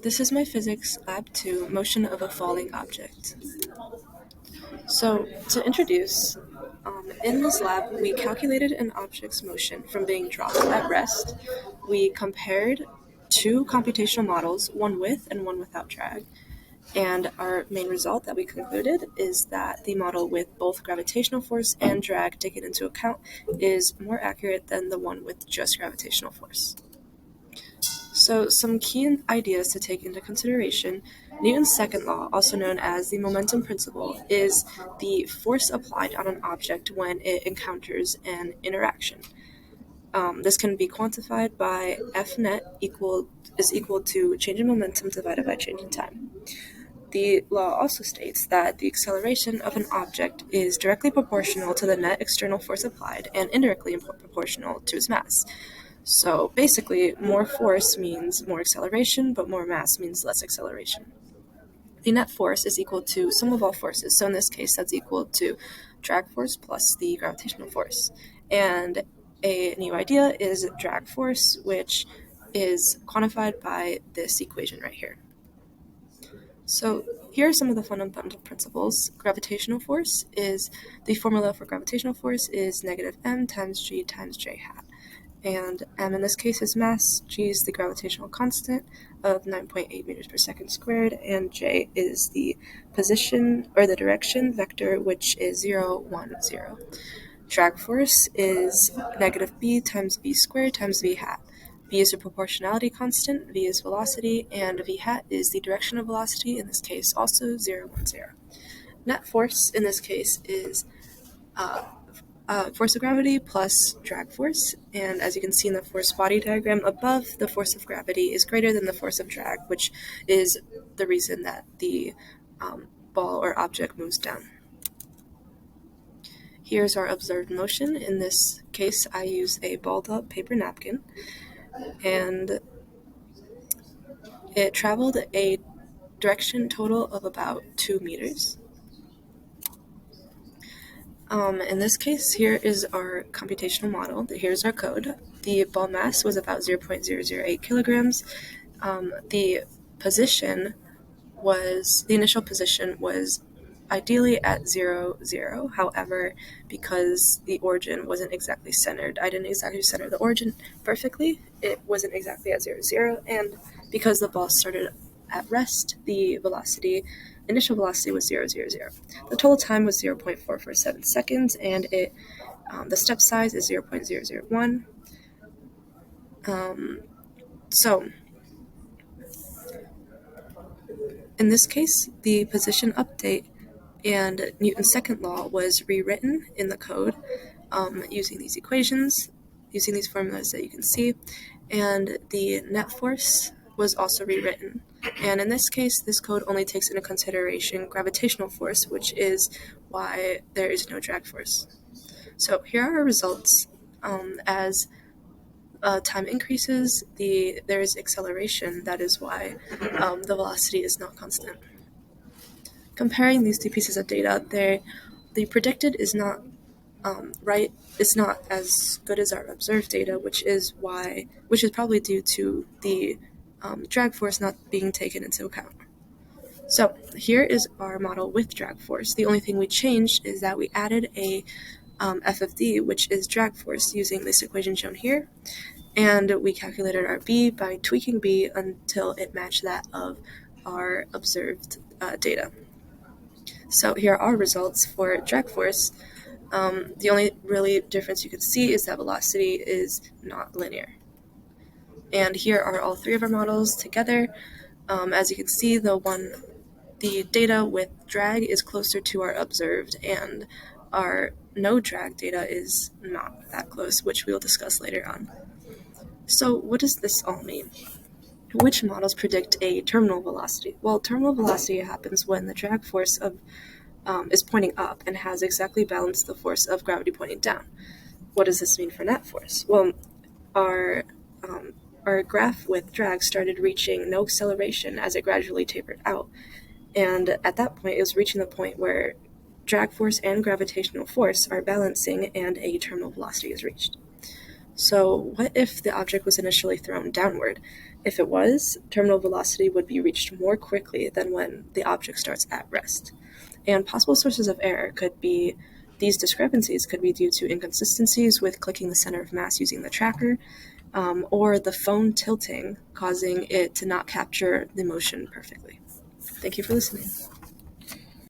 This is my physics lab 2 motion of a falling object. So to introduce, in this lab we calculated an object's motion from being dropped at rest. We compared two computational models, one with and one without drag. And our main result that we concluded is that the model with both gravitational force and drag taken into account is more accurate than the one with just gravitational force. So some key ideas to take into consideration: Newton's second law, also known as the momentum principle, is the force applied on an object when it encounters an interaction. This can be quantified by F net is equal to change in momentum divided by change in time. The law also states that the acceleration of an object is directly proportional to the net external force applied and indirectly proportional to its mass. So basically, more force means more acceleration, but more mass means less acceleration. The net force is equal to sum of all forces. So in this case, that's equal to drag force plus the gravitational force. And a new idea is drag force, which is quantified by this equation right here. So here are some of the fundamental principles. Gravitational force is, the formula for gravitational force is negative m times g times j hat. And m in this case is mass, g is the gravitational constant of 9.8 meters per second squared, and j is the position or the direction vector, which is 0, 1, 0. Drag force is negative b times v squared times v hat. V is a proportionality constant, v is velocity, and v hat is the direction of velocity, in this case also 0, 1, 0. Net force in this case is force of gravity plus drag force, and as you can see in the force body diagram above, the force of gravity is greater than the force of drag, which is the reason that the ball or object moves down. Here's our observed motion. In this case, I use a balled up paper napkin, and it traveled a direction total of about 2 meters. In this case, here is our computational model. Here's our code. The ball mass was about 0.008 kilograms. The initial position was ideally at 0, 0. However, because the origin wasn't exactly centered, I didn't exactly center the origin perfectly. It wasn't exactly at 0, 0. And because the ball started at rest, the initial velocity was 0, 0, 0. The total time was 0.447 seconds, and the step size is 0.001. So in this case, the position update and Newton's second law was rewritten in the code using these equations, using these formulas that you can see, and the net force was also rewritten. And in this case, this code only takes into consideration gravitational force, which is why there is no drag force. So here are our results. As time increases, there is acceleration. That is why the velocity is not constant. Comparing these two pieces of data, the predicted is not right. It's not as good as our observed data, which is probably due to the drag force not being taken into account. So here is our model with drag force. The only thing we changed is that we added a f of d, which is drag force, using this equation shown here, and we calculated our b by tweaking b until it matched that of our observed data. So here are our results for drag force. The only really difference you can see is that velocity is not linear. And here are all three of our models together. As you can see, the data with drag is closer to our observed, and our no drag data is not that close, which we'll discuss later on. So what does this all mean? Which models predict a terminal velocity? Well, terminal velocity happens when the drag force is pointing up and has exactly balanced the force of gravity pointing down. What does this mean for net force? Well, our graph with drag started reaching no acceleration as it gradually tapered out. And at that point, it was reaching the point where drag force and gravitational force are balancing and a terminal velocity is reached. So what if the object was initially thrown downward? If it was, terminal velocity would be reached more quickly than when the object starts at rest. And possible sources of error could be these discrepancies could be due to inconsistencies with clicking the center of mass using the tracker, or the phone tilting, causing it to not capture the motion perfectly. Thank you for listening.